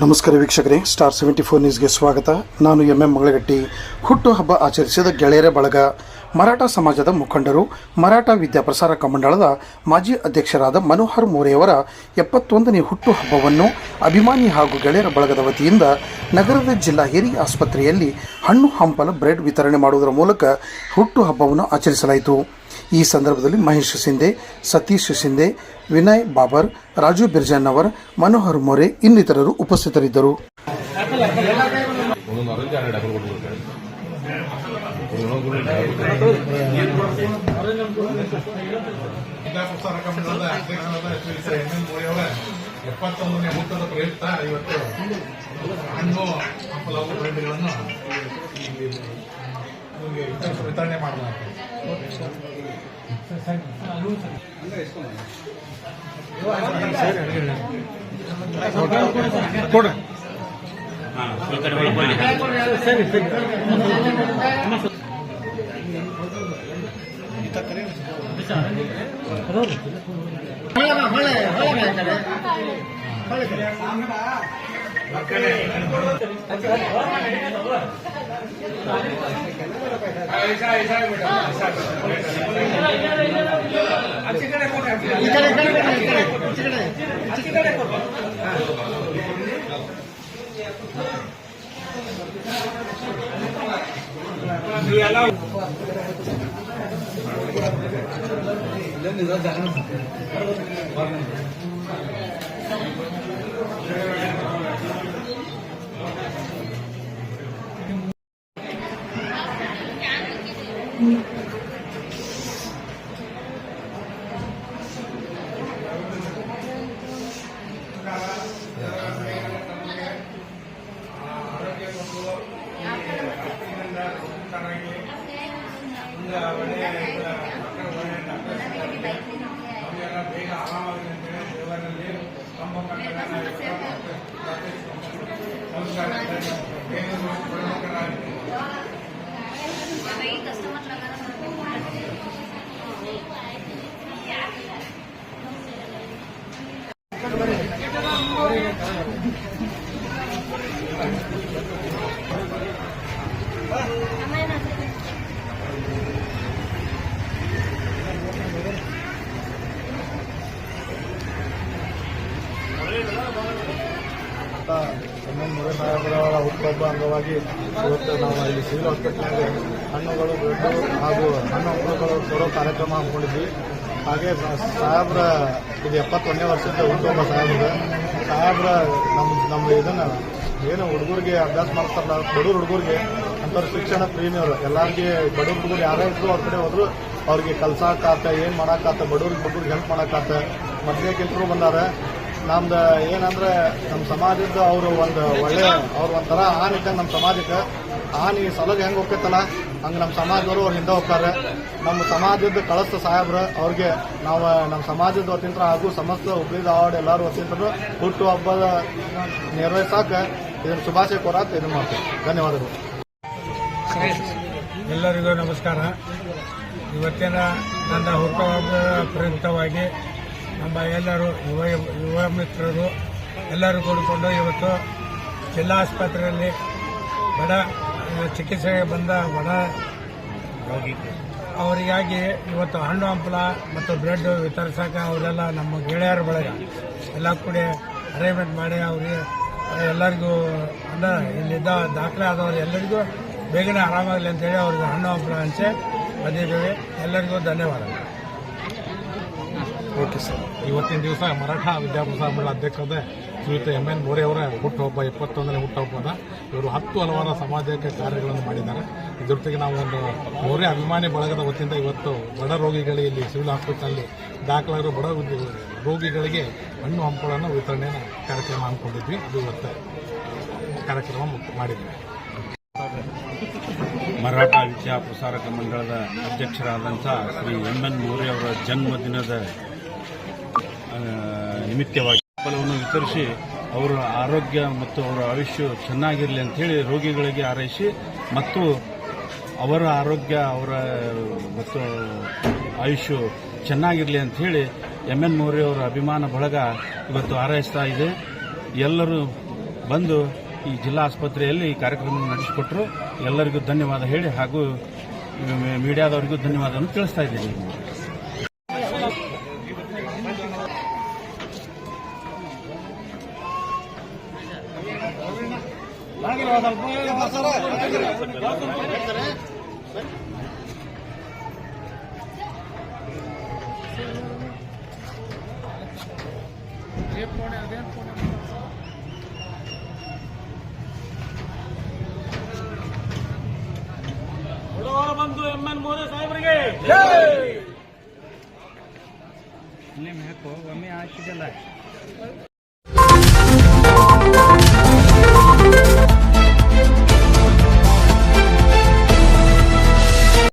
ನಮಸ್ಕಾರ ವೀಕ್ಷಕರೇ, ಸ್ಟಾರ್ 74 ನ್ಯೂಸ್ಗೆ ಸ್ವಾಗತ. ನಾನು ಎಂ ಮಗಳಗಟ್ಟಿ. ಹುಟ್ಟುಹಬ್ಬ ಆಚರಿಸಿದ ಗೆಳೆಯರ ಬಳಗ. ಮರಾಠ ಸಮಾಜದ ಮುಖಂಡರು, ಮರಾಠ ವಿದ್ಯಾಪ್ರಸಾರಕ ಮಂಡಳದ ಮಾಜಿ ಅಧ್ಯಕ್ಷರಾದ ಮನೋಹರ್ ಮೋರೆಯವರ 71ನೇ ಹುಟ್ಟುಹಬ್ಬವನ್ನು ಅಭಿಮಾನಿ ಹಾಗೂ ಗೆಳೆಯರ ಬಳಗದ ವತಿಯಿಂದ ನಗರದ ಜಿಲ್ಲಾ ಹಿರಿಯ ಆಸ್ಪತ್ರೆಯಲ್ಲಿ ಹಣ್ಣು ಹಂಪಲ ಬ್ರೆಡ್ ವಿತರಣೆ ಮಾಡುವುದರ ಮೂಲಕ ಹುಟ್ಟುಹಬ್ಬವನ್ನು ಆಚರಿಸಲಾಯಿತು. ಈ ಸಂದರ್ಭದಲ್ಲಿ ಮಹೇಶ್ ಶಿಂದೆ, ಸತೀಶ್ ಶಿಂದೆ, ವಿನಯ್ ಬಾಬರ್, ರಾಜು ಬಿರ್ಜನ್ನವರ್, ಮನೋಹರ್ ಮೋರೆ ಇನ್ನಿತರರು ಉಪಸ್ಥಿತರಿದ್ದರು. ವಿದ್ಯಾಪ್ರಸಾರಕ ಮಂಡಳದ ಅಧ್ಯಕ್ಷರಾದ ಶ್ರೀ ಎಂ ಮೋರೆಯವರ 71ನೇ ಹುಟ್ಟದ ಪ್ರಯುಕ್ತ ಇವತ್ತು ಹಣ್ಣು ಹಂಪಲ ಬ್ರೆಡ್ಗಳನ್ನು ವಿತರಣೆ ಮಾಡಲಾಗಿದೆ. ಬೇಗ ಆರಾಮಾಗಿ ದೇವರಲ್ಲಿ ಮೋರೆ ಸಾಹೇಬರವರ ಹುಟ್ಟುಹಬ್ಬ ಅಂಗವಾಗಿ ಇವತ್ತು ನಾವು ಇಲ್ಲಿ ಸಿವಿಲ್ ಹಾಸ್ಪಿಟಲ್ನಲ್ಲಿ ಹಣ್ಣುಗಳು, ಬ್ರೆಡ್ ಹಾಗೂ ಹಣ್ಣು ಹಂಪಲುಗಳು ಕೊಡೋ ಕಾರ್ಯಕ್ರಮ ಹಮ್ಮಿಕೊಂಡಿದ್ವಿ. ಹಾಗೆ ಸಾಹೇಬ್ರ ಇದು 71ನೇ ವರ್ಷದ ಹುಟ್ಟುಹಬ್ಬ ಸಾಹೇಬ್ರ ನಮ್ಮ ಇದನ್ನು ಏನು ಹುಡುಗರಿಗೆ ಅಭ್ಯಾಸ ಮಾಡ್ತಾರಲ್ಲ, ಬಡವ್ರ ಹುಡುಗರಿಗೆ ಅಂಥವ್ರ ಶಿಕ್ಷಣ ಪ್ರೇಮಿಯವರು ಎಲ್ಲರಿಗೆ, ಬಡವ್ರ ಹುಡುಗರು ಯಾರೇ ಇದ್ರು ಅವ್ರ ಕಡೆ ಹೋದ್ರು ಅವ್ರಿಗೆ ಕಲ್ಸಾಕಾತ, ಏನು ಮಾಡಾಕಾತ, ಬಡವ್ರಿಗೆ ಹೆಲ್ಪ್ ಮಾಡಾಕಾತ. ಮೊದಲೇ ಕೆಲಸರು ಬಂದಾರ. ನಮ್ದು ಏನಂದ್ರೆ ನಮ್ಮ ಸಮಾಜದ ಅವರು ಒಂದು ಒಳ್ಳೆ ಅವ್ರು ಒಂಥರ ಆನ್ ಇದ್ದಂಗೆ ನಮ್ಮ ಸಮಾಜಕ್ಕೆ. ಆನಿ ಸಲಗ ಹೆಂಗೆ ಹೋಗ್ತೈತಲ್ಲ ಹಂಗೆ ನಮ್ಮ ಸಮಾಜದವರು ಅವ್ರು ಹಿಂದೆ ಹೋಗ್ತಾರೆ. ನಮ್ಮ ಸಮಾಜದ ಕಳಿಸ್ತ ಸಾಹೇಬ್ರ ಅವ್ರಿಗೆ ನಾವು ನಮ್ಮ ಸಮಾಜದ ವತಿಯಿಂದ ಹಾಗೂ ಸಮಸ್ತ ಹುಬ್ಳಿ ಧಾರವಾಡ ಎಲ್ಲರೂ ವತಿಯಿಂದ ಹುಟ್ಟು ಹಬ್ಬದ ನಿರ್ವಹಿಸಾಕ ಇದನ್ನು ಶುಭಾಶಯ ಕೋರಾಕ ಇದನ್ನು ಮಾಡ್ತೀವಿ. ಧನ್ಯವಾದಗಳು. ಎಲ್ಲರಿಗೂ ನಮಸ್ಕಾರ. ಇವತ್ತಿನ ನನ್ನ ಹುಟ್ಟುಹಬ್ಬದ ಪ್ರಯುಕ್ತವಾಗಿ ನಮ್ಮ ಎಲ್ಲರೂ ಯುವ ಮಿತ್ರರು ಎಲ್ಲರೂ ಕೂಡಿಕೊಂಡು ಇವತ್ತು ಜಿಲ್ಲಾ ಆಸ್ಪತ್ರೆಯಲ್ಲಿ ಬಡ ಚಿಕಿತ್ಸೆಗೆ ಬಂದ ಬಡ ಅವರಿಗಾಗಿ ಇವತ್ತು ಹಣ್ಣು ಹಂಪಲ ಮತ್ತು ಬ್ರೆಡ್ ವಿತರಿಸೋಕೆ ಅವರೆಲ್ಲ ನಮ್ಮ ಗೆಳೆಯರ ಬಳಗ ಎಲ್ಲ ಕೂಡಿ ಅರೇಂಜ್ಮೆಂಟ್ ಮಾಡಿ ಅವರಿಗೆ ಎಲ್ಲರಿಗೂ ಅಂದ್ರೆ ಇಲ್ಲಿದ್ದ ದಾಖಲೆ ಆದವರು ಎಲ್ಲರಿಗೂ ಬೇಗನೆ ಆರಾಮಾಗಲಿ ಅಂತೇಳಿ ಅವ್ರಿಗೆ ಹಣ್ಣು ಹಂಪಲ ಹಂಚಿ ಬಂದಿದ್ದೇವೆ. ಎಲ್ಲರಿಗೂ ಧನ್ಯವಾದಗಳು. Okay sir. ಇವತ್ತಿನ ದಿವಸ ಮರಾಠ ವಿದ್ಯಾಪ್ರಸಾರ ಮಂಡಳ ಅಧ್ಯಕ್ಷರಾದ ಶ್ರೀಯುತ ಎಂ ಮೋರೆಯವರ ಹುಟ್ಟುಹಬ್ಬ 71ನೇ ಹುಟ್ಟುಹಬ್ಬದ ಇವರು 10 ಹಲವಾರು ಸಾಮಾಜಿಕ ಕಾರ್ಯಗಳನ್ನು ಮಾಡಿದ್ದಾರೆ. ಇದ್ರ ಜೊತೆಗೆ ನಾವು ಒಂದು ಮೋರೆ ಅಭಿಮಾನಿ ಬಳಗದ ವತಿಯಿಂದ ಇವತ್ತು ಬಡ ರೋಗಿಗಳಿಗೆ ಇಲ್ಲಿ ಸಿವಿಲ್ ಹಾಸ್ಪಿಟಲ್ನಲ್ಲಿ ದಾಖಲಾಗಿರೋ ಬಡ ರೋಗಿಗಳಿಗೆ ಹಣ್ಣು ಹಂಪಲನ್ನು ವಿತರಣೆಯ ಕಾರ್ಯಕ್ರಮ ಹಮ್ಮಿಕೊಂಡಿದ್ವಿ. ಅದು ಇವತ್ತು ಕಾರ್ಯಕ್ರಮ ಮಾಡಿದ್ವಿ. ಮರಾಠ ವಿದ್ಯಾಪ್ರಸಾರಕ ಮಂಡಳದ ಅಧ್ಯಕ್ಷರಾದಂಥ ಶ್ರೀ ಎಂ ಮೋರೆಯವರ ಜನ್ಮದಿನದ ನಿಮಿತ್ತವಾಗಿ ಫಲವನ್ನು ವಿತರಿಸಿ ಅವರ ಆರೋಗ್ಯ ಮತ್ತು ಅವರ ಆಯುಷ್ಯ ಚೆನ್ನಾಗಿರಲಿ ಅಂಥೇಳಿ ರೋಗಿಗಳಿಗೆ ಹಾರೈಸಿ ಮತ್ತು ಅವರ ಆರೋಗ್ಯ ಅವರ ಮತ್ತು ಆಯುಷ್ಯ ಚೆನ್ನಾಗಿರಲಿ ಅಂಥೇಳಿ ಎಂ ಮೋರೆಯವರ ಅಭಿಮಾನ ಬಳಗ ಇವತ್ತು ಹಾರೈಸ್ತಾ ಇದೆ. ಎಲ್ಲರೂ ಬಂದು ಈ ಜಿಲ್ಲಾ ಆಸ್ಪತ್ರೆಯಲ್ಲಿ ಈ ಕಾರ್ಯಕ್ರಮ ನಡೆಸಿಕೊಟ್ಟರು. ಎಲ್ಲರಿಗೂ ಧನ್ಯವಾದ ಹೇಳಿ ಹಾಗೂ ಮೀಡಿಯಾದವರಿಗೂ ಧನ್ಯವಾದವನ್ನು ತಿಳಿಸ್ತಾ ಇದ್ದೀನಿ. ಬಂದು MN ಮೋರೆ ಸಾಹೇಬರಿಗೆ ಒಮ್ಮೆ ಹಾಕೋ ಒಮ್ಮೆ ಹಾಕಿದಲ್ಲ